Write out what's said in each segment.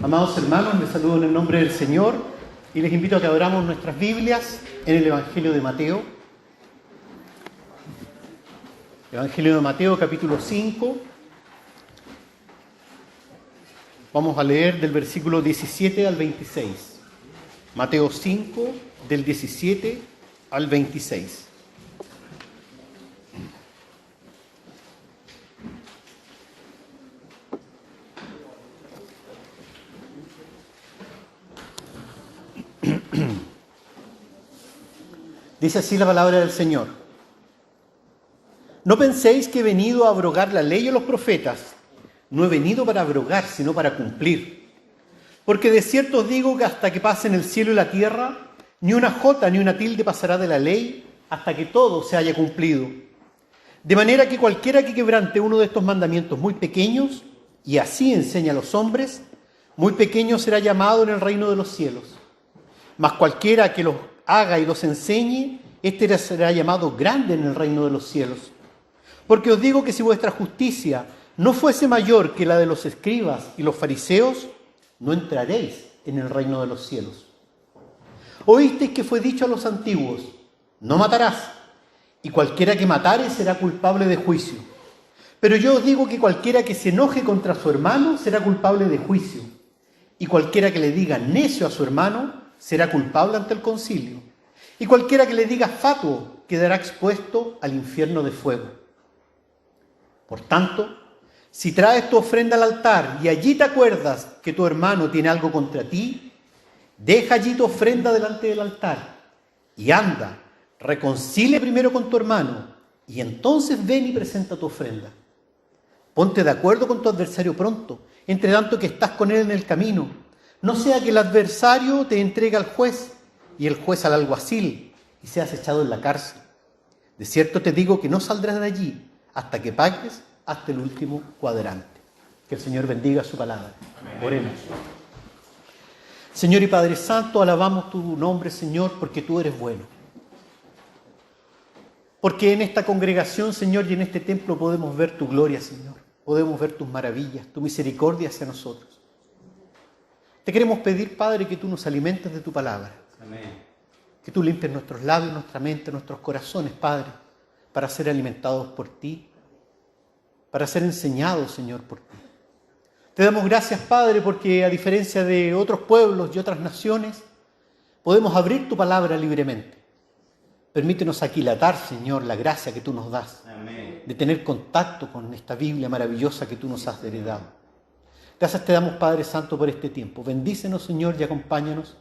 Amados hermanos, les saludo en el nombre del Señor y les invito a que abramos nuestras Biblias en el Evangelio de Mateo. Evangelio de Mateo, capítulo 5. Vamos a leer del versículo 17 al 26. Mateo 5, del 17 al 26. Dice así la palabra del Señor. No penséis que he venido a abrogar la ley o los profetas. No he venido para abrogar, sino para cumplir. Porque de cierto os digo que hasta que pasen el cielo y la tierra, ni una jota ni una tilde pasará de la ley hasta que todo se haya cumplido. De manera que cualquiera que quebrante uno de estos mandamientos muy pequeños, y así enseña a los hombres, muy pequeño será llamado en el reino de los cielos. Mas cualquiera que los haga y los enseñe, éste será llamado grande en el reino de los cielos. Porque os digo que si vuestra justicia no fuese mayor que la de los escribas y los fariseos, no entraréis en el reino de los cielos. Oísteis que fue dicho a los antiguos, no matarás, y cualquiera que matare será culpable de juicio. Pero yo os digo que cualquiera que se enoje contra su hermano será culpable de juicio, y cualquiera que le diga necio a su hermano será culpable ante el concilio, y cualquiera que le diga fatuo quedará expuesto al infierno de fuego. Por tanto, si traes tu ofrenda al altar y allí te acuerdas que tu hermano tiene algo contra ti, deja allí tu ofrenda delante del altar y anda, reconcilia primero con tu hermano y entonces ven y presenta tu ofrenda. Ponte de acuerdo con tu adversario pronto, entre tanto que estás con él en el camino. No sea que el adversario te entregue al juez y el juez al alguacil y seas echado en la cárcel. De cierto te digo que no saldrás de allí hasta que pagues hasta el último cuadrante. Que el Señor bendiga su palabra. Amén. Oremos. Señor y Padre Santo, alabamos tu nombre, Señor, porque tú eres bueno. Porque en esta congregación, Señor, y en este templo podemos ver tu gloria, Señor. Podemos ver tus maravillas, tu misericordia hacia nosotros. Te queremos pedir, Padre, que tú nos alimentes de tu palabra. Amén. Que tú limpies nuestros labios, nuestra mente, nuestros corazones, Padre, para ser alimentados por ti, para ser enseñados, Señor, por ti. Te damos gracias, Padre, porque a diferencia de otros pueblos y otras naciones, podemos abrir tu palabra libremente. Permítenos aquilatar, Señor, la gracia que tú nos das. Amén. De tener contacto con esta Biblia maravillosa que tú nos has heredado. Gracias te damos, Padre Santo, por este tiempo. Bendícenos, Señor, y acompáñanos.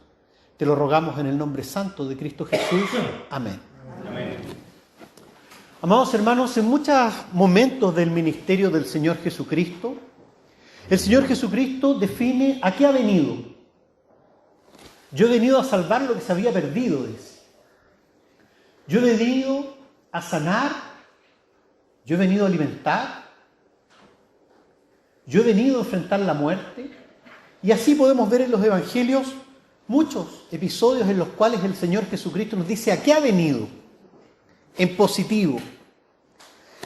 Te lo rogamos en el nombre santo de Cristo Jesús. Amén. Amén. Amados hermanos, en muchos momentos del ministerio del Señor Jesucristo, el Señor Jesucristo define a qué ha venido. Yo he venido a salvar lo que se había perdido, dice. Yo he venido a sanar. Yo he venido a alimentar. Yo he venido a enfrentar la muerte. Y así podemos ver en los evangelios muchos episodios en los cuales el Señor Jesucristo nos dice a qué ha venido, en positivo.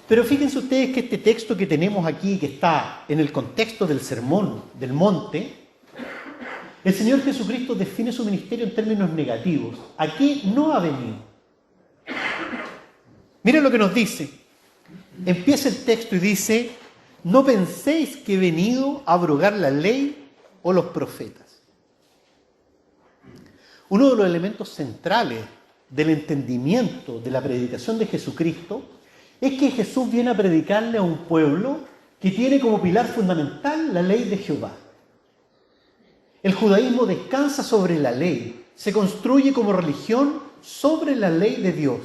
Pero fíjense ustedes que este texto que tenemos aquí, que está en el contexto del sermón del monte, el Señor Jesucristo define su ministerio en términos negativos. ¿A qué no ha venido? Miren lo que nos dice. Empieza el texto y dice: no penséis que he venido a abrogar la ley o los profetas. Uno de los elementos centrales del entendimiento de la predicación de Jesucristo es que Jesús viene a predicarle a un pueblo que tiene como pilar fundamental la ley de Jehová. El judaísmo descansa sobre la ley, se construye como religión sobre la ley de Dios.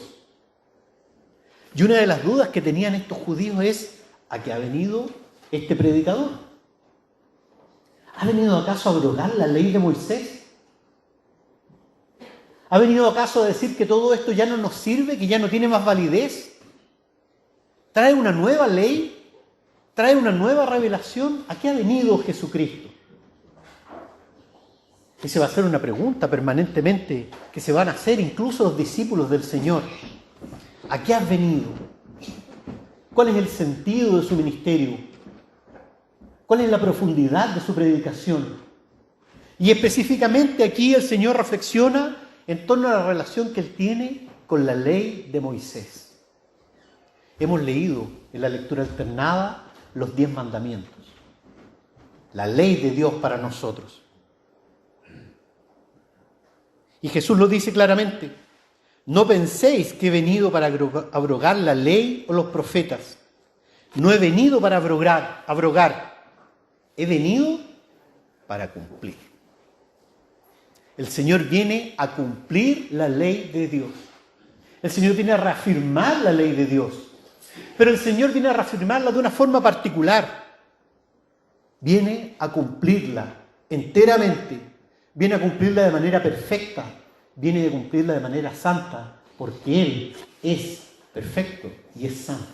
Y una de las dudas que tenían estos judíos es: ¿a qué ha venido este predicador? ¿Ha venido acaso a abrogar la ley de Moisés? ¿Ha venido acaso a decir que todo esto ya no nos sirve, que ya no tiene más validez? ¿Trae una nueva ley? ¿Trae una nueva revelación? ¿A qué ha venido Jesucristo? Y se va a hacer una pregunta permanentemente que se van a hacer incluso los discípulos del Señor. ¿A qué has venido? ¿Cuál es el sentido de su ministerio? ¿Cuál es la profundidad de su predicación? Y específicamente aquí el Señor reflexiona en torno a la relación que Él tiene con la ley de Moisés. Hemos leído en la lectura alternada los 10 mandamientos, la ley de Dios para nosotros. Y Jesús lo dice claramente: no penséis que he venido para abrogar la ley o los profetas. No he venido para abrogar. He venido para cumplir. El Señor viene a cumplir la ley de Dios. El Señor viene a reafirmar la ley de Dios. Pero el Señor viene a reafirmarla de una forma particular. Viene a cumplirla enteramente. Viene a cumplirla de manera perfecta. Viene a cumplirla de manera santa. Porque Él es perfecto y es santo.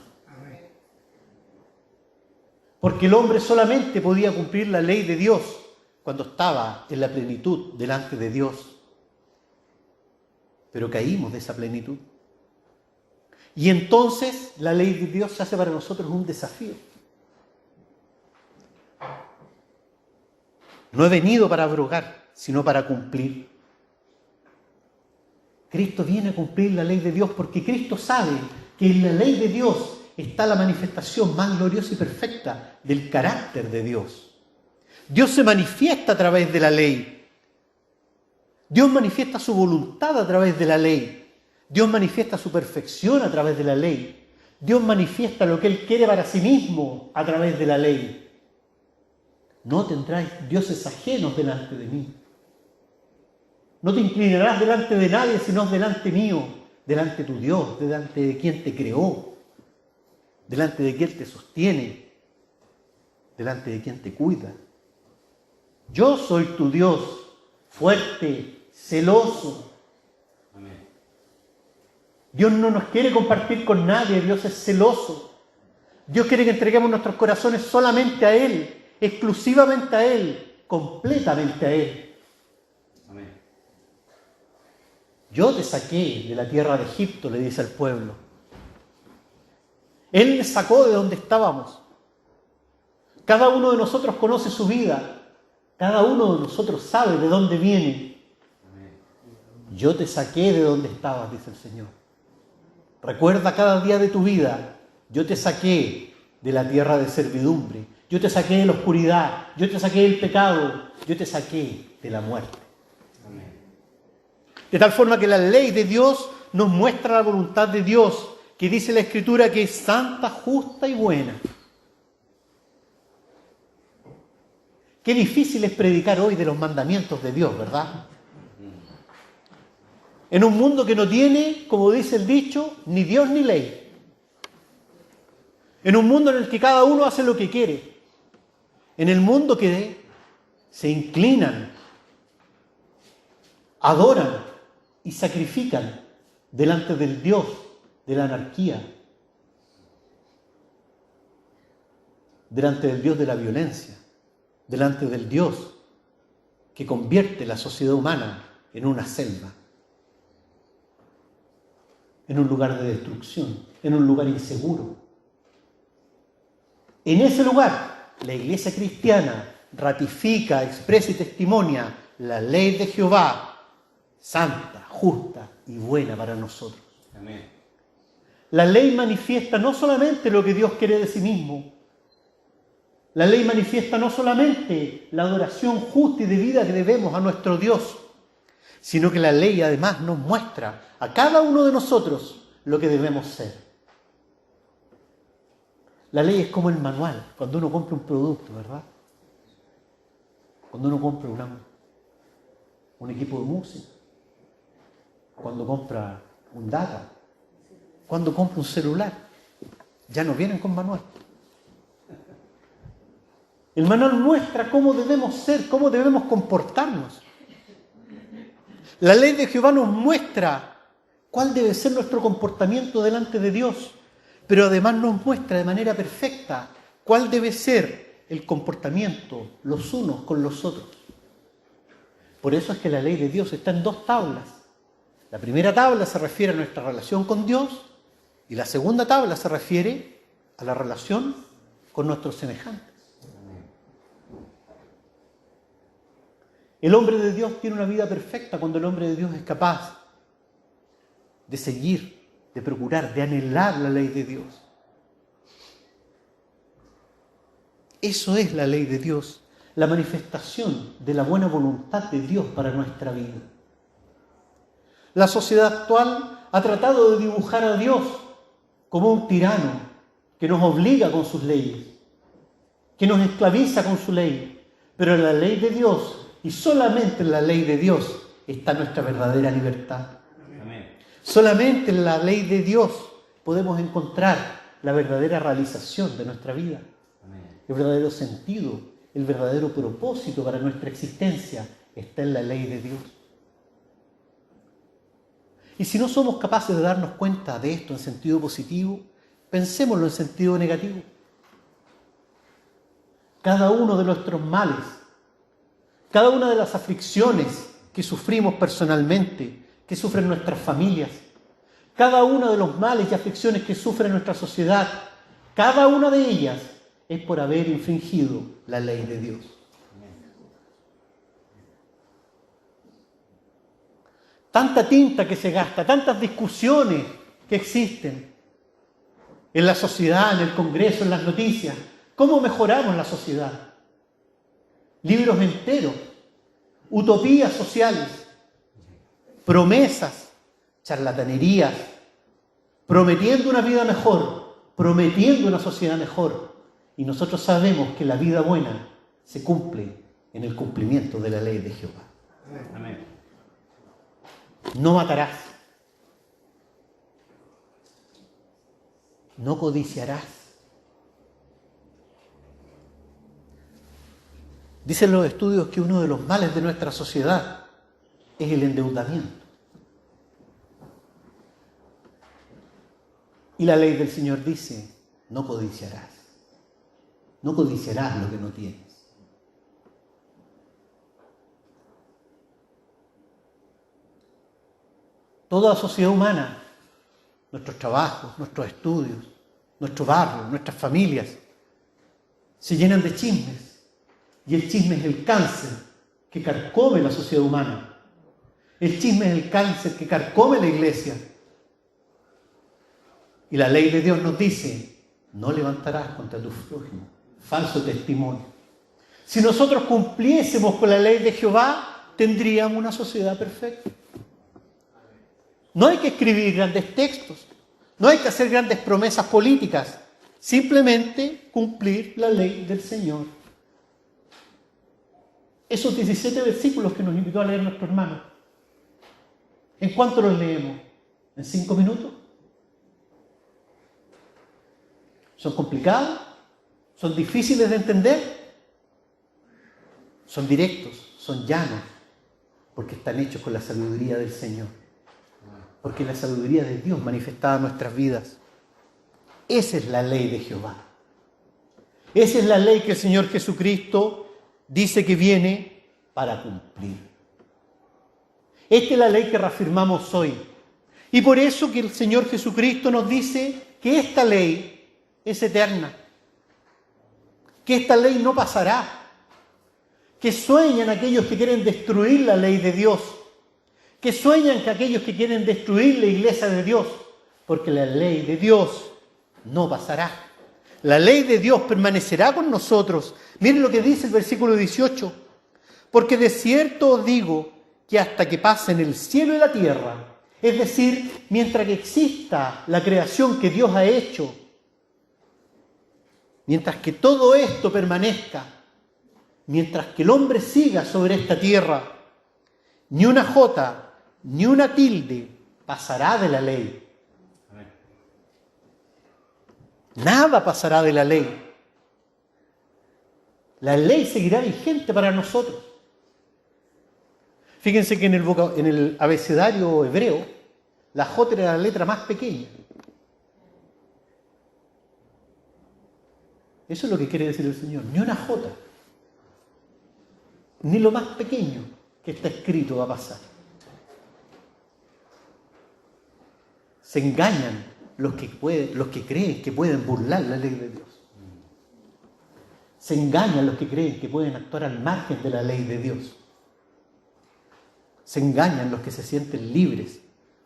Porque el hombre solamente podía cumplir la ley de Dios cuando estaba en la plenitud delante de Dios. Pero caímos de esa plenitud. Y entonces la ley de Dios se hace para nosotros un desafío. No he venido para abrogar, sino para cumplir. Cristo viene a cumplir la ley de Dios porque Cristo sabe que en la ley de Dios está la manifestación más gloriosa y perfecta del carácter de Dios. Dios se manifiesta a través de la ley. Dios manifiesta su voluntad a través de la ley. Dios manifiesta su perfección a través de la ley. Dios manifiesta lo que Él quiere para sí mismo a través de la ley. No tendráis dioses ajenos delante de mí. No te inclinarás delante de nadie, sino delante mío, delante de tu Dios, delante de quien te creó, delante de quien te sostiene, delante de quien te cuida. Yo soy tu Dios, fuerte, celoso. Amén. Dios no nos quiere compartir con nadie, Dios es celoso. Dios quiere que entreguemos nuestros corazones solamente a Él, exclusivamente a Él, completamente a Él. Amén. Yo te saqué de la tierra de Egipto, le dice al pueblo. Él me sacó de donde estábamos. Cada uno de nosotros conoce su vida. Cada uno de nosotros sabe de dónde viene. Yo te saqué de donde estabas, dice el Señor. Recuerda cada día de tu vida. Yo te saqué de la tierra de servidumbre. Yo te saqué de la oscuridad. Yo te saqué del pecado. Yo te saqué de la muerte. De tal forma que la ley de Dios nos muestra la voluntad de Dios, que dice la Escritura que es santa, justa y buena. Qué difícil es predicar hoy de los mandamientos de Dios, ¿verdad? En un mundo que no tiene, como dice el dicho, ni Dios ni ley. En un mundo en el que cada uno hace lo que quiere. En el mundo que se inclinan, adoran y sacrifican delante del Dios de la anarquía, delante del Dios de la violencia, delante del Dios que convierte la sociedad humana en una selva, en un lugar de destrucción, en un lugar inseguro. En ese lugar, la Iglesia cristiana ratifica, expresa y testimonia la ley de Jehová, santa, justa y buena para nosotros. Amén. La ley manifiesta no solamente lo que Dios quiere de sí mismo. La ley manifiesta no solamente la adoración justa y debida que debemos a nuestro Dios, sino que la ley además nos muestra a cada uno de nosotros lo que debemos ser. La ley es como el manual cuando uno compra un producto, ¿verdad? Cuando uno compra un equipo de música, cuando compra un data, cuando compra un celular, ya no vienen con manual. El manual muestra cómo debemos ser, cómo debemos comportarnos. La ley de Jehová nos muestra cuál debe ser nuestro comportamiento delante de Dios, pero además nos muestra de manera perfecta cuál debe ser el comportamiento los unos con los otros. Por eso es que la ley de Dios está en 2 tablas. La primera tabla se refiere a nuestra relación con Dios y la segunda tabla se refiere a la relación con nuestros semejantes. El hombre de Dios tiene una vida perfecta cuando el hombre de Dios es capaz de seguir, de procurar, de anhelar la ley de Dios. Eso es la ley de Dios, la manifestación de la buena voluntad de Dios para nuestra vida. La sociedad actual ha tratado de dibujar a Dios como un tirano que nos obliga con sus leyes, que nos esclaviza con su ley. Pero en la ley de Dios, y solamente en la ley de Dios, está nuestra verdadera libertad. Amén. Solamente en la ley de Dios podemos encontrar la verdadera realización de nuestra vida. Amén. El verdadero sentido, el verdadero propósito para nuestra existencia está en la ley de Dios. Y si no somos capaces de darnos cuenta de esto en sentido positivo, pensémoslo en sentido negativo. Cada uno de nuestros males, cada una de las aflicciones que sufrimos personalmente, que sufren nuestras familias, cada uno de los males y aflicciones que sufre nuestra sociedad, cada una de ellas es por haber infringido la ley de Dios. Tanta tinta que se gasta, tantas discusiones que existen en la sociedad, en el Congreso, en las noticias. ¿Cómo mejoramos la sociedad? Libros enteros, utopías sociales, promesas, charlatanerías, prometiendo una vida mejor, prometiendo una sociedad mejor. Y nosotros sabemos que la vida buena se cumple en el cumplimiento de la ley de Jehová. Amén. No matarás. No codiciarás. Dicen los estudios que uno de los males de nuestra sociedad es el endeudamiento. Y la ley del Señor dice, no codiciarás. No codiciarás lo que no tienes. Toda sociedad humana, nuestros trabajos, nuestros estudios, nuestro barrio, nuestras familias, se llenan de chismes. Y el chisme es el cáncer que carcome la sociedad humana. El chisme es el cáncer que carcome la iglesia. Y la ley de Dios nos dice, no levantarás contra tu prójimo falso testimonio. Si nosotros cumpliésemos con la ley de Jehová, tendríamos una sociedad perfecta. No hay que escribir grandes textos, no hay que hacer grandes promesas políticas, simplemente cumplir la ley del Señor. Esos 17 versículos que nos invitó a leer nuestro hermano, ¿en cuánto los leemos? ¿En 5 minutos? ¿Son complicados? ¿Son difíciles de entender? Son directos, son llanos, porque están hechos con la sabiduría del Señor. Porque la sabiduría de Dios manifestada en nuestras vidas. Esa es la ley de Jehová. Esa es la ley que el Señor Jesucristo dice que viene para cumplir. Esta es la ley que reafirmamos hoy. Y por eso que el Señor Jesucristo nos dice que esta ley es eterna. Que esta ley no pasará. Que sueñan aquellos que quieren destruir la ley de Dios. Que sueñan que aquellos que quieren destruir la iglesia de Dios, porque la ley de Dios no pasará. La ley de Dios permanecerá con nosotros. Miren lo que dice el versículo 18. Porque de cierto os digo que hasta que pasen el cielo y la tierra, es decir, mientras que exista la creación que Dios ha hecho, mientras que todo esto permanezca, mientras que el hombre siga sobre esta tierra, ni una jota, ni una tilde pasará de la ley. Nada pasará de la ley. La ley seguirá vigente para nosotros. Fíjense que en el abecedario hebreo, la J era la letra más pequeña. Eso es lo que quiere decir el Señor. Ni una J, ni lo más pequeño que está escrito va a pasar. Se engañan los que creen que pueden burlar la ley de Dios. Se engañan los que creen que pueden actuar al margen de la ley de Dios. Se engañan los que se sienten libres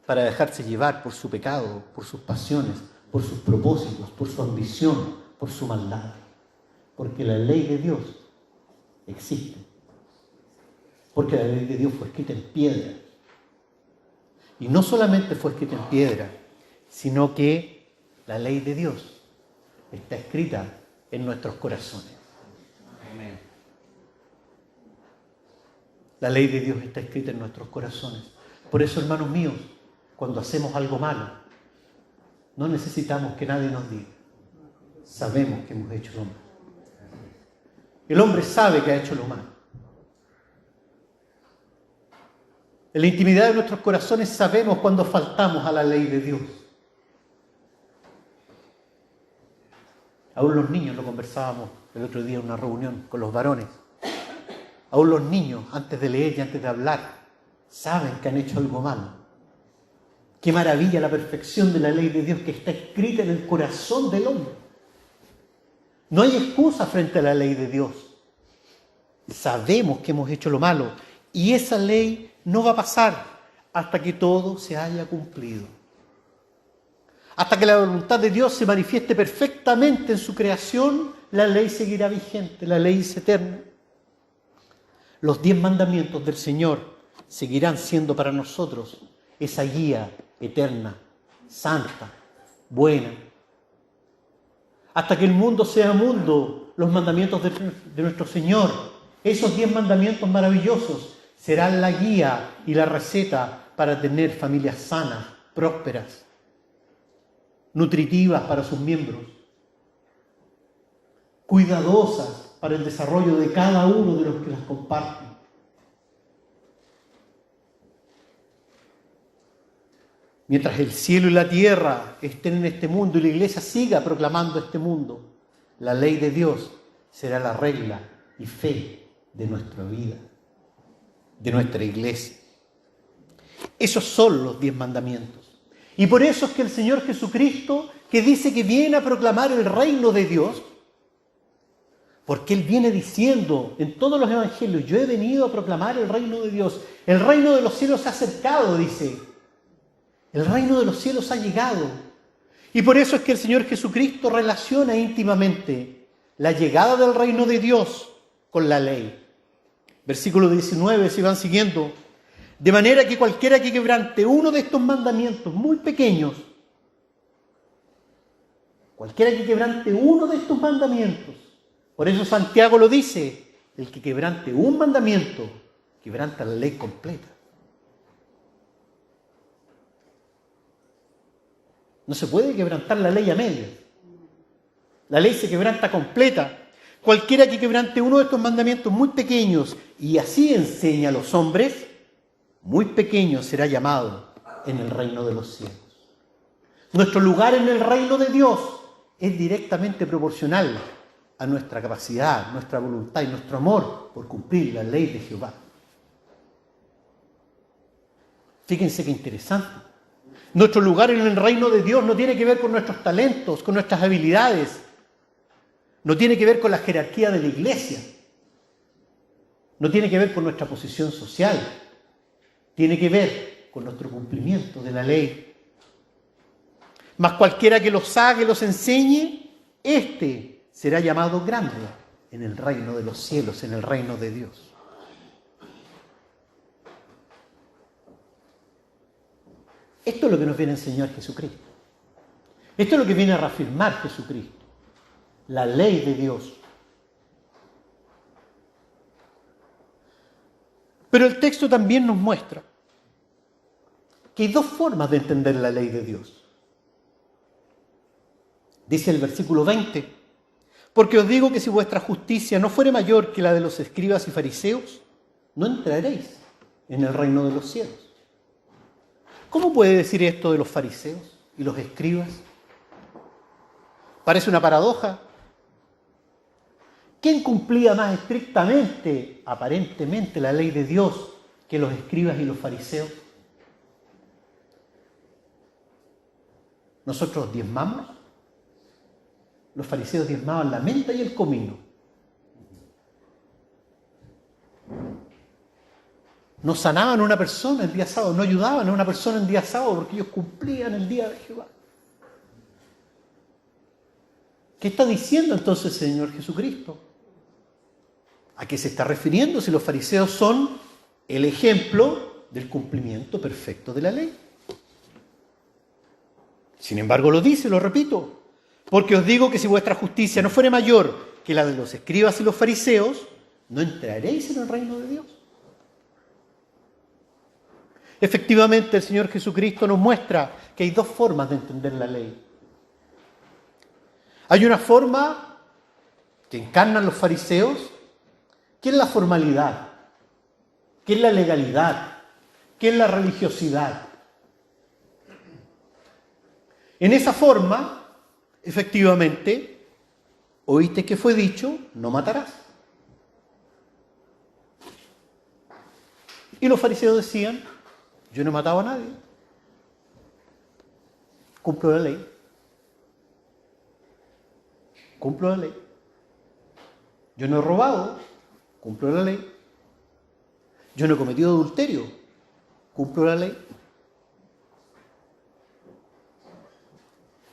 para dejarse llevar por su pecado, por sus pasiones, por sus propósitos, por su ambición, por su maldad. Porque la ley de Dios existe. Porque la ley de Dios fue escrita en piedra. Y no solamente fue escrita en piedra, sino que la ley de Dios está escrita en nuestros corazones. Amén. La ley de Dios está escrita en nuestros corazones. Por eso, hermanos míos, cuando hacemos algo malo, no necesitamos que nadie nos diga. Sabemos que hemos hecho lo malo. El hombre sabe que ha hecho lo malo. En la intimidad de nuestros corazones sabemos cuando faltamos a la ley de Dios. Aún los niños, lo conversábamos el otro día en una reunión con los varones. Aún los niños, antes de leer y antes de hablar, saben que han hecho algo malo. Qué maravilla la perfección de la ley de Dios que está escrita en el corazón del hombre. No hay excusa frente a la ley de Dios. Sabemos que hemos hecho lo malo y esa ley no va a pasar hasta que todo se haya cumplido. Hasta que la voluntad de Dios se manifieste perfectamente en su creación, la ley seguirá vigente, la ley es eterna. Los 10 mandamientos del Señor seguirán siendo para nosotros esa guía eterna, santa, buena. Hasta que el mundo sea mundo, los mandamientos de nuestro Señor, esos 10 mandamientos maravillosos, serán la guía y la receta para tener familias sanas, prósperas, nutritivas para sus miembros, cuidadosas para el desarrollo de cada uno de los que las comparten. Mientras el cielo y la tierra estén en este mundo y la iglesia siga proclamando este mundo, la ley de Dios será la regla y fe de nuestra vida, de nuestra iglesia. Esos son los 10 mandamientos. Y por eso es que el Señor Jesucristo, que dice que viene a proclamar el reino de Dios, porque Él viene diciendo en todos los evangelios, yo he venido a proclamar el reino de Dios. El reino de los cielos se ha acercado, dice. El reino de los cielos ha llegado. Y por eso es que el Señor Jesucristo relaciona íntimamente la llegada del reino de Dios con la ley. Versículo 19, si van siguiendo. De manera que cualquiera que quebrante uno de estos mandamientos muy pequeños, cualquiera que quebrante uno de estos mandamientos, por eso Santiago lo dice, el que quebrante un mandamiento, quebranta la ley completa. No se puede quebrantar la ley a medias. La ley se quebranta completa. Cualquiera que quebrante uno de estos mandamientos muy pequeños y así enseña a los hombres, muy pequeño será llamado en el reino de los cielos. Nuestro lugar en el reino de Dios es directamente proporcional a nuestra capacidad, nuestra voluntad y nuestro amor por cumplir la ley de Jehová. Fíjense qué interesante. Nuestro lugar en el reino de Dios no tiene que ver con nuestros talentos, con nuestras habilidades. No tiene que ver con la jerarquía de la iglesia. No tiene que ver con nuestra posición social. Tiene que ver con nuestro cumplimiento de la ley. Mas cualquiera que los haga y los enseñe, éste será llamado grande en el reino de los cielos, en el reino de Dios. Esto es lo que nos viene a enseñar Jesucristo. Esto es lo que viene a reafirmar Jesucristo. La ley de Dios. Pero el texto también nos muestra que hay 2 formas de entender la ley de Dios. Dice el versículo 20, porque os digo que si vuestra justicia no fuere mayor que la de los escribas y fariseos, no entraréis en el reino de los cielos. ¿Cómo puede decir esto de los fariseos y los escribas? Parece una paradoja. ¿Quién cumplía más estrictamente, aparentemente, la ley de Dios que los escribas y los fariseos? ¿Nosotros diezmamos? Los fariseos diezmaban la menta y el comino. no sanaban a una persona el día sábado, no ayudaban a una persona el día sábado porque ellos cumplían el día de Jehová. ¿Qué está diciendo entonces el Señor Jesucristo? ¿A qué se está refiriendo si los fariseos son el ejemplo del cumplimiento perfecto de la ley? Sin embargo, lo dice, lo repito, porque os digo que si vuestra justicia no fuere mayor que la de los escribas y los fariseos, no entraréis en el reino de Dios. Efectivamente, el Señor Jesucristo nos muestra que hay dos formas de entender la ley. Hay una forma que encarnan los fariseos, que es la formalidad, que es la legalidad, que es la religiosidad. En esa forma, efectivamente, oíste que fue dicho, no matarás. Y los fariseos decían, yo no he matado a nadie, cumplo la ley. Cumplo la ley. Yo no he robado, cumplo la ley. Yo no he cometido adulterio, cumplo la ley.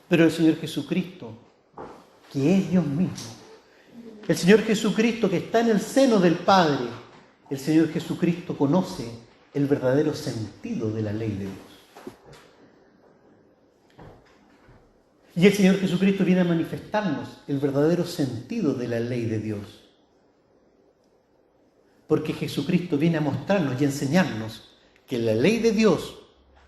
Pero el Señor Jesucristo, que es Dios mismo, el Señor Jesucristo que está en el seno del Padre, el Señor Jesucristo conoce el verdadero sentido de la ley de Dios. Y el Señor Jesucristo viene a manifestarnos el verdadero sentido de la ley de Dios. Porque Jesucristo viene a mostrarnos y a enseñarnos que la ley de Dios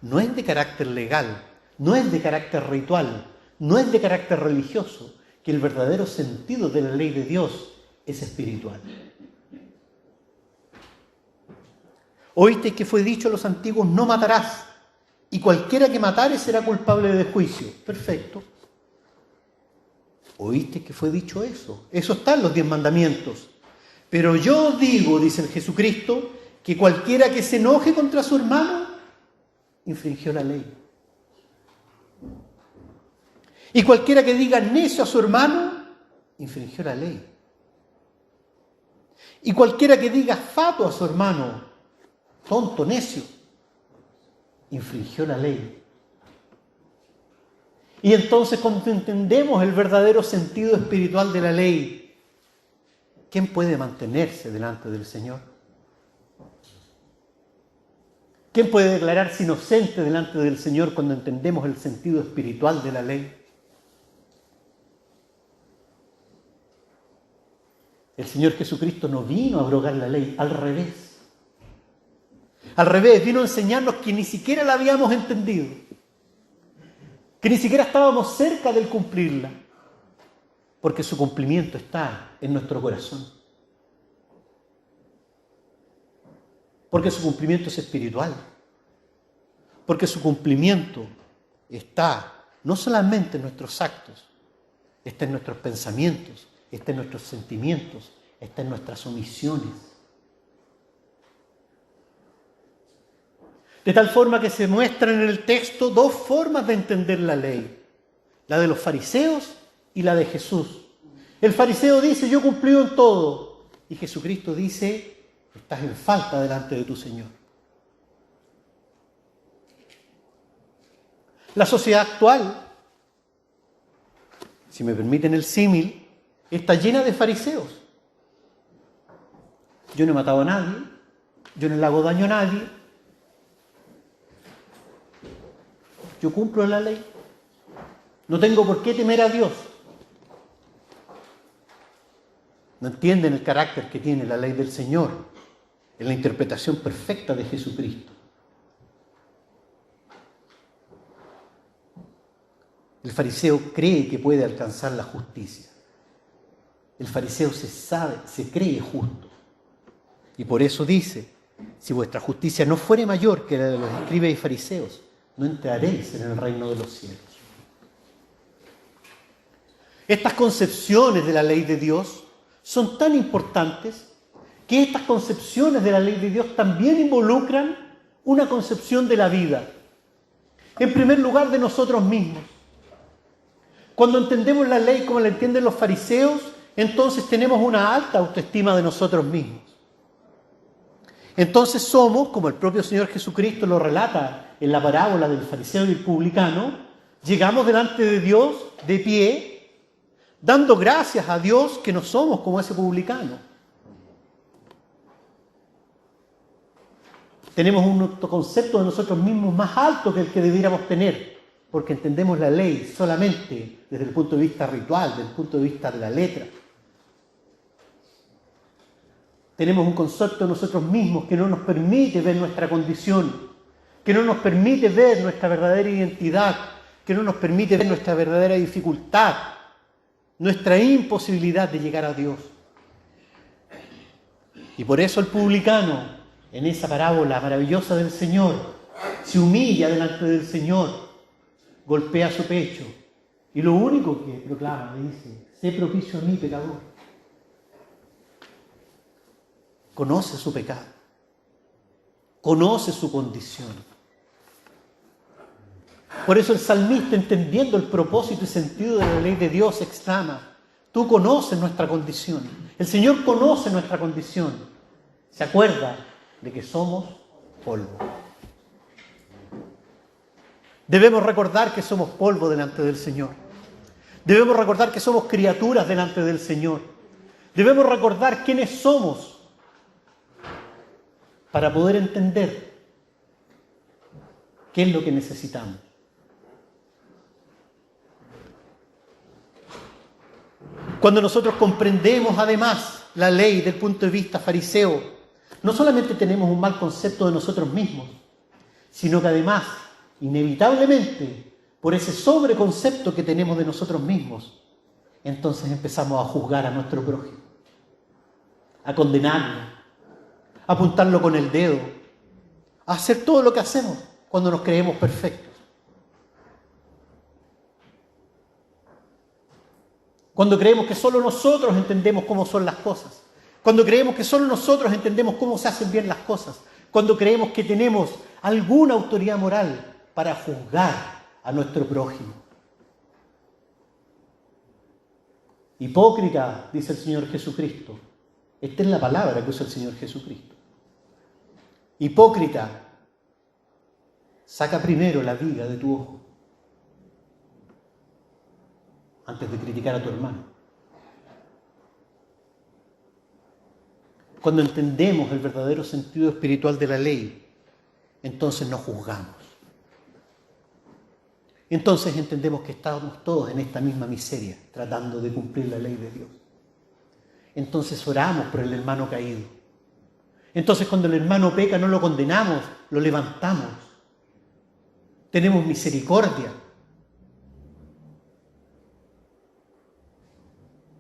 no es de carácter legal, no es de carácter ritual, no es de carácter religioso, que el verdadero sentido de la ley de Dios es espiritual. Oíste que fue dicho a los antiguos, no matarás, y cualquiera que matare será culpable de juicio. Perfecto. Oíste que fue dicho eso. Eso está en los 10 mandamientos. Pero yo os digo, dice el Jesucristo, que cualquiera que se enoje contra su hermano, infringió la ley. Y cualquiera que diga necio a su hermano, infringió la ley. Y cualquiera que diga fato a su hermano, tonto, necio, infringió la ley. Y entonces, cuando entendemos el verdadero sentido espiritual de la ley, ¿quién puede mantenerse delante del Señor? ¿Quién puede declararse inocente delante del Señor cuando entendemos el sentido espiritual de la ley? El Señor Jesucristo no vino a abrogar la ley, al revés. Al revés, vino a enseñarnos que ni siquiera la habíamos entendido, que ni siquiera estábamos cerca del cumplirla, porque su cumplimiento está en nuestro corazón. Porque su cumplimiento es espiritual. Porque su cumplimiento está no solamente en nuestros actos, está en nuestros pensamientos, está en nuestros sentimientos, está en nuestras omisiones. De tal forma que se muestran en el texto dos formas de entender la ley, la de los fariseos y la de Jesús. El fariseo dice, yo he cumplido en todo, y Jesucristo dice, estás en falta delante de tu Señor. La sociedad actual, si me permiten el símil, está llena de fariseos. Yo no he matado a nadie, yo no le hago daño a nadie, yo cumplo la ley, no tengo por qué temer a Dios. No entienden el carácter que tiene la ley del Señor en la interpretación perfecta de Jesucristo. El fariseo cree que puede alcanzar la justicia. El fariseo se cree justo. Y por eso dice, si vuestra justicia no fuere mayor que la de los escribas y fariseos, no entraréis en el reino de los cielos. Estas concepciones de la ley de Dios son tan importantes que estas concepciones de la ley de Dios también involucran una concepción de la vida. En primer lugar, de nosotros mismos. Cuando entendemos la ley como la entienden los fariseos, entonces tenemos una alta autoestima de nosotros mismos. Entonces somos, como el propio Señor Jesucristo lo relata en la parábola del fariseo y el publicano, llegamos delante de Dios de pie, dando gracias a Dios que no somos como ese publicano. Tenemos un autoconcepto de nosotros mismos más alto que el que debiéramos tener, porque entendemos la ley solamente desde el punto de vista ritual, desde el punto de vista de la letra. Tenemos un concepto de nosotros mismos que no nos permite ver nuestra condición, que no nos permite ver nuestra verdadera identidad, que no nos permite ver nuestra verdadera dificultad, nuestra imposibilidad de llegar a Dios. Y por eso el publicano, en esa parábola maravillosa del Señor, se humilla delante del Señor, golpea su pecho y lo único que proclama, le dice: sé propicio a mí, pecador. Conoce su pecado, conoce su condición. Por eso el salmista, entendiendo el propósito y sentido de la ley de Dios, exclama: tú conoces nuestra condición. El Señor conoce nuestra condición. Se acuerda de que somos polvo. Debemos recordar que somos polvo delante del Señor. Debemos recordar que somos criaturas delante del Señor. Debemos recordar quiénes somos para poder entender qué es lo que necesitamos. Cuando nosotros comprendemos además la ley del punto de vista fariseo, no solamente tenemos un mal concepto de nosotros mismos, sino que además, inevitablemente, por ese sobreconcepto que tenemos de nosotros mismos, entonces empezamos a juzgar a nuestro prójimo, a condenarlo, a apuntarlo con el dedo, a hacer todo lo que hacemos cuando nos creemos perfectos. Cuando creemos que solo nosotros entendemos cómo son las cosas. Cuando creemos que solo nosotros entendemos cómo se hacen bien las cosas. Cuando creemos que tenemos alguna autoridad moral para juzgar a nuestro prójimo. Hipócrita, dice el Señor Jesucristo. Esta es la palabra que usa el Señor Jesucristo. Hipócrita, saca primero la viga de tu ojo antes de criticar a tu hermano. Cuando entendemos el verdadero sentido espiritual de la ley, entonces nos juzgamos. Entonces entendemos que estamos todos en esta misma miseria, tratando de cumplir la ley de Dios. Entonces oramos por el hermano caído. Entonces cuando el hermano peca no lo condenamos, lo levantamos. Tenemos misericordia.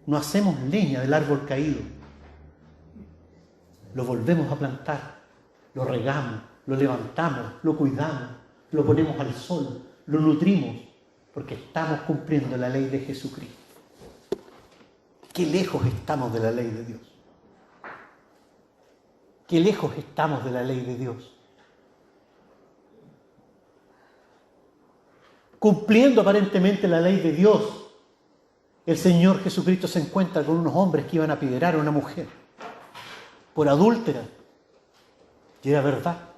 No hacemos leña del árbol caído. Lo volvemos a plantar, lo regamos, lo levantamos, lo cuidamos, lo ponemos al sol, lo nutrimos, porque estamos cumpliendo la ley de Jesucristo. Qué lejos estamos de la ley de Dios. Qué lejos estamos de la ley de Dios. Cumpliendo aparentemente la ley de Dios, el Señor Jesucristo se encuentra con unos hombres que iban a apedrear a una mujer por adúltera. Y era verdad.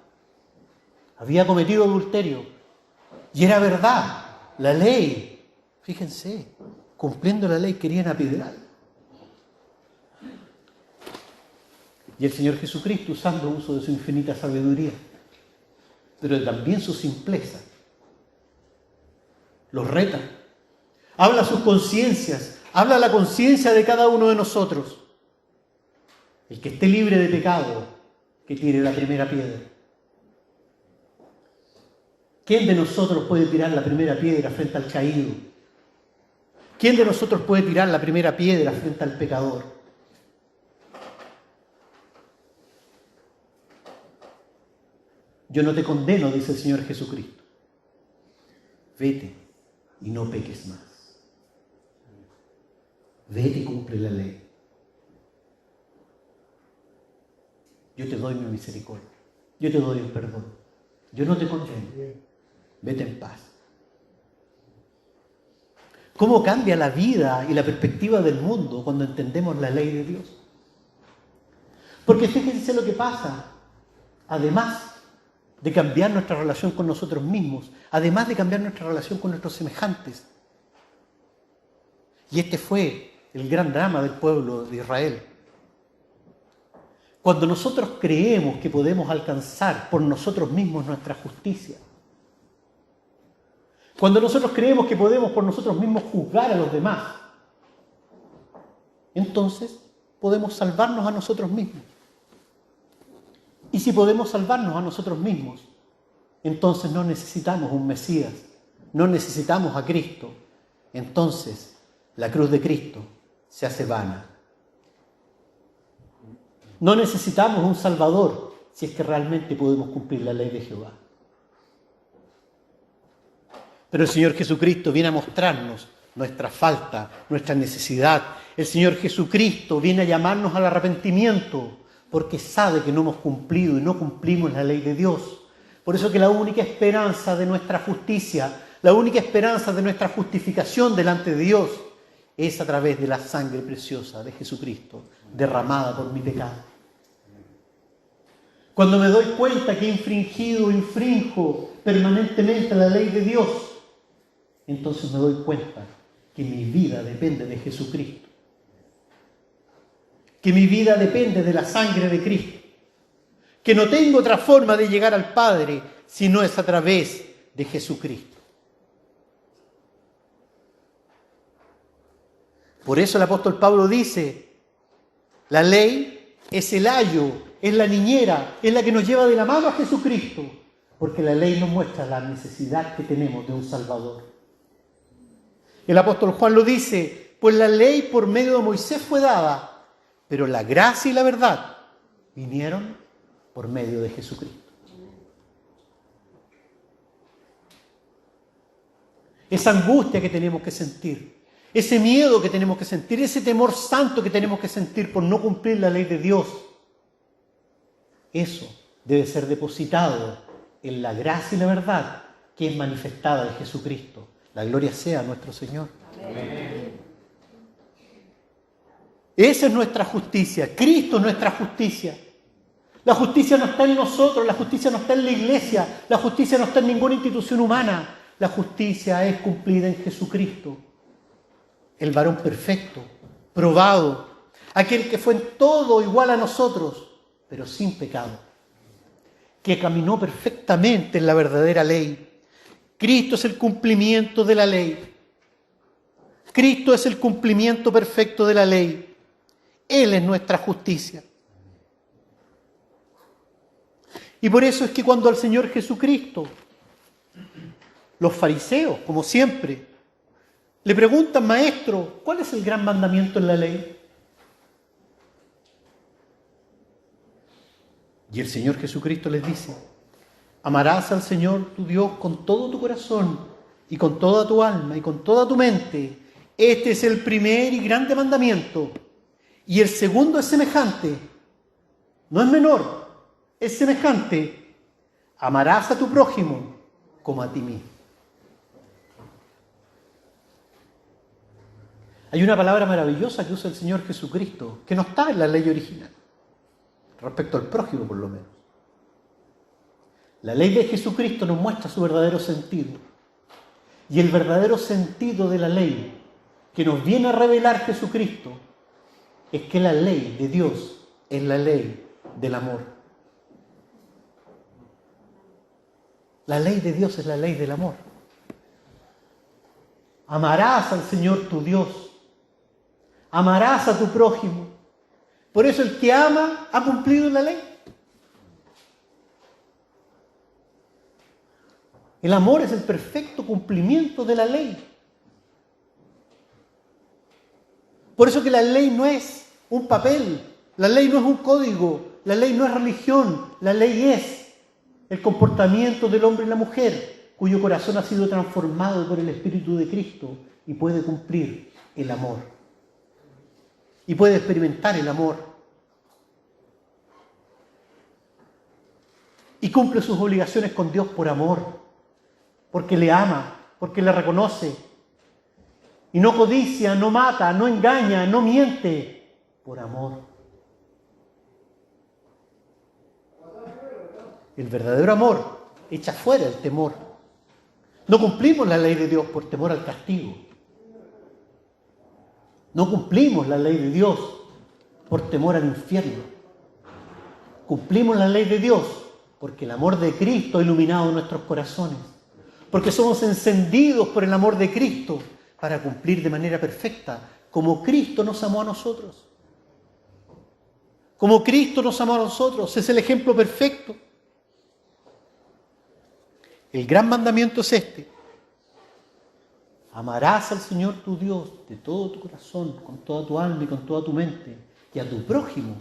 Había cometido adulterio. Y era verdad. La ley, fíjense, cumpliendo la ley querían apedrear. Y el Señor Jesucristo, usando uso de su infinita sabiduría, pero también su simpleza, los reta. Habla a sus conciencias, habla a la conciencia de cada uno de nosotros. El que esté libre de pecado, que tire la primera piedra. ¿Quién de nosotros puede tirar la primera piedra frente al caído? ¿Quién de nosotros puede tirar la primera piedra frente al pecador? Yo no te condeno, dice el Señor Jesucristo. Vete y no peques más. Vete y cumple la ley. Yo te doy mi misericordia. Yo te doy el perdón. Yo no te condeno. Vete en paz. ¿Cómo cambia la vida y la perspectiva del mundo cuando entendemos la ley de Dios? Porque fíjense lo que pasa. además de cambiar nuestra relación con nosotros mismos, además de cambiar nuestra relación con nuestros semejantes. Y este fue el gran drama del pueblo de Israel. Cuando nosotros creemos que podemos alcanzar por nosotros mismos nuestra justicia, cuando nosotros creemos que podemos por nosotros mismos juzgar a los demás, entonces podemos salvarnos a nosotros mismos. Y si podemos salvarnos a nosotros mismos, entonces no necesitamos un Mesías, no necesitamos a Cristo. Entonces la cruz de Cristo se hace vana. No necesitamos un Salvador si es que realmente podemos cumplir la ley de Jehová. Pero el Señor Jesucristo viene a mostrarnos nuestra falta, nuestra necesidad. El Señor Jesucristo viene a llamarnos al arrepentimiento porque sabe que no hemos cumplido y no cumplimos la ley de Dios. Por eso que la única esperanza de nuestra justicia, la única esperanza de nuestra justificación delante de Dios es a través de la sangre preciosa de Jesucristo, derramada por mi pecado. Cuando me doy cuenta que he infrinjo permanentemente la ley de Dios, entonces me doy cuenta que mi vida depende de Jesucristo, que mi vida depende de la sangre de Cristo, que no tengo otra forma de llegar al Padre si no es a través de Jesucristo. Por eso el apóstol Pablo dice, la ley es el ayo, es la niñera, es la que nos lleva de la mano a Jesucristo, porque la ley nos muestra la necesidad que tenemos de un Salvador. El apóstol Juan lo dice, pues la ley por medio de Moisés fue dada, pero la gracia y la verdad vinieron por medio de Jesucristo. Esa angustia que tenemos que sentir, ese miedo que tenemos que sentir, ese temor santo que tenemos que sentir por no cumplir la ley de Dios, eso debe ser depositado en la gracia y la verdad que es manifestada en Jesucristo. La gloria sea a nuestro Señor. Amén. Esa es nuestra justicia. Cristo es nuestra justicia. La justicia no está en nosotros, la justicia no está en la iglesia, la justicia no está en ninguna institución humana. La justicia es cumplida en Jesucristo, el varón perfecto, probado, aquel que fue en todo igual a nosotros, pero sin pecado, que caminó perfectamente en la verdadera ley. Cristo es el cumplimiento de la ley. Cristo es el cumplimiento perfecto de la ley. Él es nuestra justicia. Y por eso es que cuando al Señor Jesucristo, los fariseos, como siempre, le preguntan, maestro, ¿cuál es el gran mandamiento en la ley? Y el Señor Jesucristo les dice, amarás al Señor tu Dios con todo tu corazón y con toda tu alma y con toda tu mente. Este es el primer y grande mandamiento. Y el segundo es semejante, no es menor, es semejante. Amarás a tu prójimo como a ti mismo. Hay una palabra maravillosa que usa el Señor Jesucristo, que no está en la ley original, respecto al prójimo por lo menos. La ley de Jesucristo nos muestra su verdadero sentido. Y el verdadero sentido de la ley que nos viene a revelar Jesucristo es que la ley de Dios es la ley del amor. La ley de Dios es la ley del amor. Amarás al Señor tu Dios. Amarás a tu prójimo. Por eso el que ama ha cumplido la ley. El amor es el perfecto cumplimiento de la ley. Por eso que la ley no es un papel, la ley no es un código, la ley no es religión, la ley es el comportamiento del hombre y la mujer, cuyo corazón ha sido transformado por el Espíritu de Cristo y puede cumplir el amor. Y puede experimentar el amor. Y cumple sus obligaciones con Dios por amor, porque le ama, porque le reconoce. Y no codicia, no mata, no engaña, no miente, por amor. El verdadero amor echa fuera el temor. No cumplimos la ley de Dios por temor al castigo. No cumplimos la ley de Dios por temor al infierno. Cumplimos la ley de Dios porque el amor de Cristo ha iluminado nuestros corazones. Porque somos encendidos por el amor de Cristo para cumplir de manera perfecta como Cristo nos amó a nosotros. Como Cristo nos amó a nosotros. Es el ejemplo perfecto. El gran mandamiento es este. Amarás al Señor tu Dios de todo tu corazón, con toda tu alma y con toda tu mente, y a tu prójimo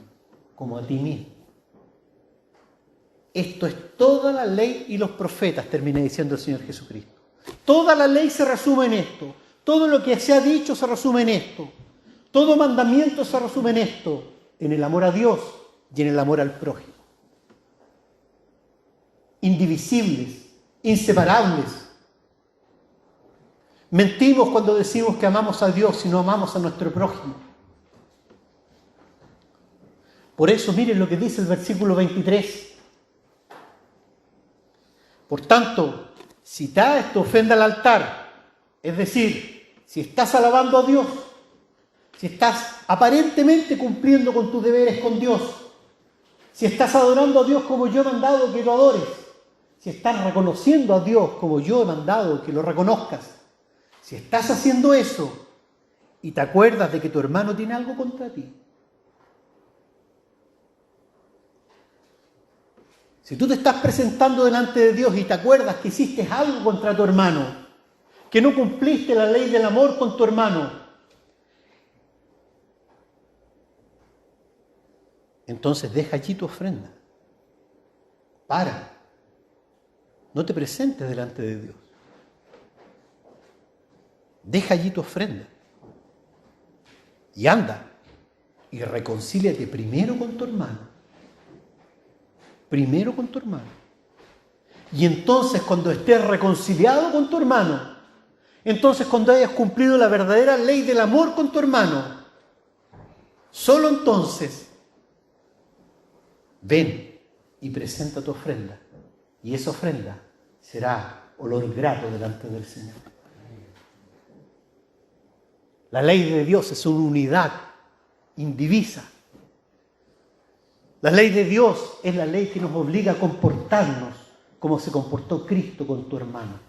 como a ti mismo. Esto es toda la ley y los profetas, termina diciendo el Señor Jesucristo. Toda la ley se resume en esto. Todo lo que se ha dicho se resume en esto. Todo mandamiento se resume en esto. En el amor a Dios y en el amor al prójimo. Indivisibles, inseparables. Mentimos cuando decimos que amamos a Dios y no amamos a nuestro prójimo. Por eso miren lo que dice el versículo 23. Por tanto, si traes tu ofrenda al altar, es decir, si estás alabando a Dios, si estás aparentemente cumpliendo con tus deberes con Dios, si estás adorando a Dios como yo he mandado que lo adores, si estás reconociendo a Dios como yo he mandado que lo reconozcas, si estás haciendo eso y te acuerdas de que tu hermano tiene algo contra ti, si tú te estás presentando delante de Dios y te acuerdas que hiciste algo contra tu hermano, que no cumpliste la ley del amor con tu hermano, entonces deja allí tu ofrenda. Para. No te presentes delante de Dios. Deja allí tu ofrenda. Y anda. Y reconcíliate primero con tu hermano. Primero con tu hermano. Y entonces cuando estés reconciliado con tu hermano, entonces cuando hayas cumplido la verdadera ley del amor con tu hermano, solo entonces ven y presenta tu ofrenda. Y esa ofrenda será olor grato delante del Señor. La ley de Dios es una unidad indivisa. La ley de Dios es la ley que nos obliga a comportarnos como se comportó Cristo con tu hermano.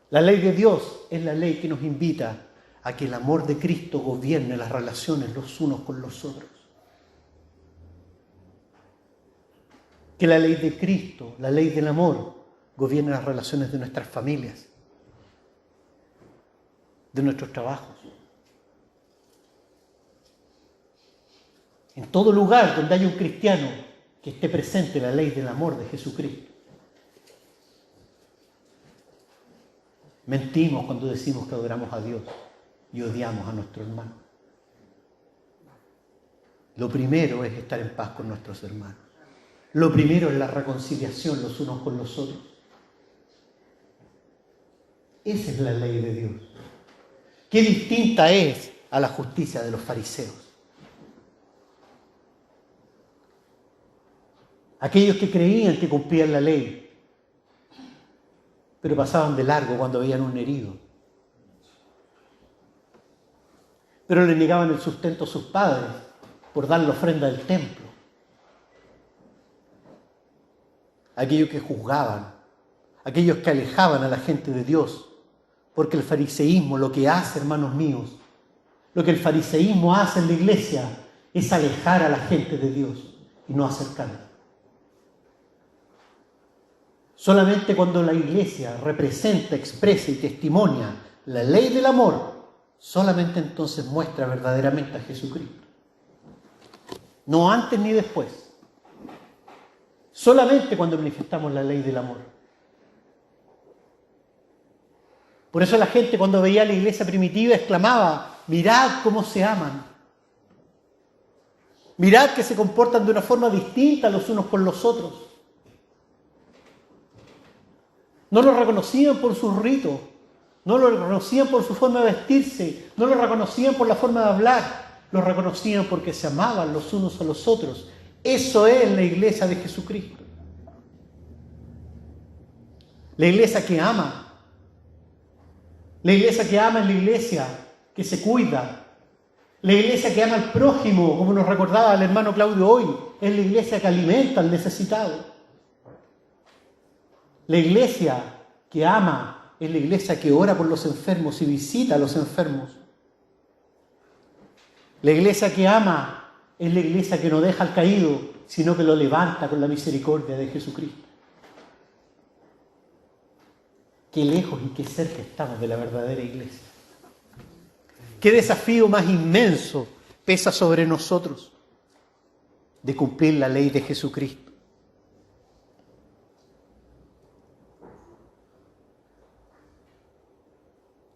La ley de Dios es la ley que nos invita a que el amor de Cristo gobierne las relaciones los unos con los otros. Que la ley de Cristo, la ley del amor, gobierne las relaciones de nuestras familias, de nuestros trabajos. En todo lugar donde haya un cristiano que esté presente la ley del amor de Jesucristo. Mentimos cuando decimos que adoramos a Dios y odiamos a nuestro hermano. Lo primero es estar en paz con nuestros hermanos. Lo primero es la reconciliación los unos con los otros. Esa es la ley de Dios. Qué distinta es a la justicia de los fariseos. Aquellos que creían que cumplían la ley, pero pasaban de largo cuando veían un herido. Pero le negaban el sustento a sus padres por dar la ofrenda del templo. Aquellos que juzgaban, aquellos que alejaban a la gente de Dios, porque el fariseísmo lo que hace, hermanos míos, lo que el fariseísmo hace en la iglesia es alejar a la gente de Dios y no acercarla. Solamente cuando la iglesia representa, expresa y testimonia la ley del amor, solamente entonces muestra verdaderamente a Jesucristo. No antes ni después. Solamente cuando manifestamos la ley del amor. Por eso la gente cuando veía a la iglesia primitiva exclamaba: mirad cómo se aman. Mirad que se comportan de una forma distinta los unos con los otros. No lo reconocían por sus ritos, no lo reconocían por su forma de vestirse, no lo reconocían por la forma de hablar, lo reconocían porque se amaban los unos a los otros. Eso es la iglesia de Jesucristo. La iglesia que ama. La iglesia que ama es la iglesia que se cuida. La iglesia que ama al prójimo, como nos recordaba el hermano Claudio hoy, es la iglesia que alimenta al necesitado. La iglesia que ama es la iglesia que ora por los enfermos y visita a los enfermos. La iglesia que ama es la iglesia que no deja al caído, sino que lo levanta con la misericordia de Jesucristo. Qué lejos y qué cerca estamos de la verdadera iglesia. Qué desafío más inmenso pesa sobre nosotros de cumplir la ley de Jesucristo.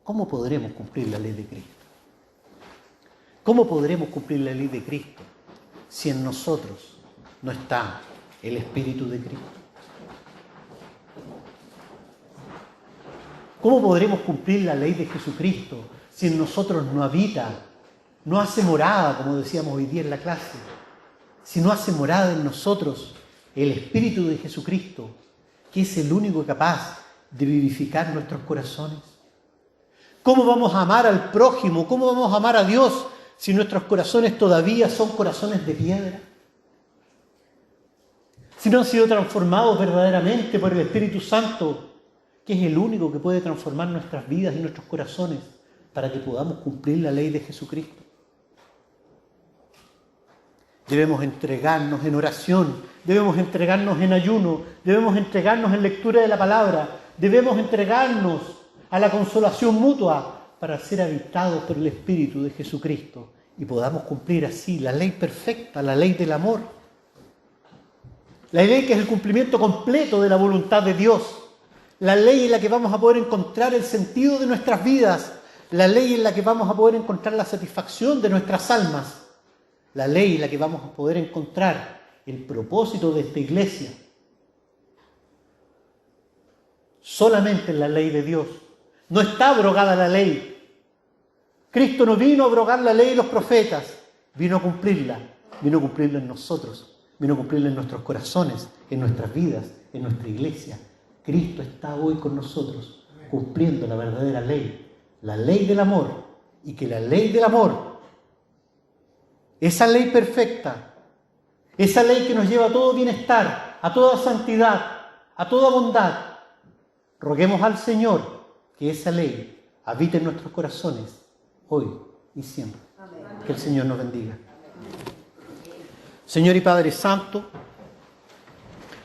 ¿Cómo podremos cumplir la ley de Cristo? ¿Cómo podremos cumplir la ley de Cristo si en nosotros no está el Espíritu de Cristo? ¿Cómo podremos cumplir la ley de Jesucristo si en nosotros no habita, no hace morada, como decíamos hoy día en la clase, si no hace morada en nosotros el Espíritu de Jesucristo, que es el único capaz de vivificar nuestros corazones? ¿Cómo vamos a amar al prójimo? ¿Cómo vamos a amar a Dios si nuestros corazones todavía son corazones de piedra? Si no han sido transformados verdaderamente por el Espíritu Santo, que es el único que puede transformar nuestras vidas y nuestros corazones para que podamos cumplir la ley de Jesucristo. Debemos entregarnos en oración, debemos entregarnos en ayuno, debemos entregarnos en lectura de la palabra, debemos entregarnos a la consolación mutua para ser habitados por el Espíritu de Jesucristo y podamos cumplir así la ley perfecta, la ley del amor. La ley que es el cumplimiento completo de la voluntad de Dios. La ley en la que vamos a poder encontrar el sentido de nuestras vidas. La ley en la que vamos a poder encontrar la satisfacción de nuestras almas. La ley en la que vamos a poder encontrar el propósito de esta iglesia. Solamente en la ley de Dios. No está abrogada la ley. Cristo no vino a abrogar la ley y los profetas. Vino a cumplirla. Vino a cumplirla en nosotros. Vino a cumplirla en nuestros corazones, en nuestras vidas, en nuestra iglesia. Cristo está hoy con nosotros, cumpliendo la verdadera ley, la ley del amor, y que la ley del amor, esa ley perfecta, esa ley que nos lleva a todo bienestar, a toda santidad, a toda bondad, roguemos al Señor que esa ley habite en nuestros corazones, hoy y siempre. Que el Señor nos bendiga. Señor y Padre Santo,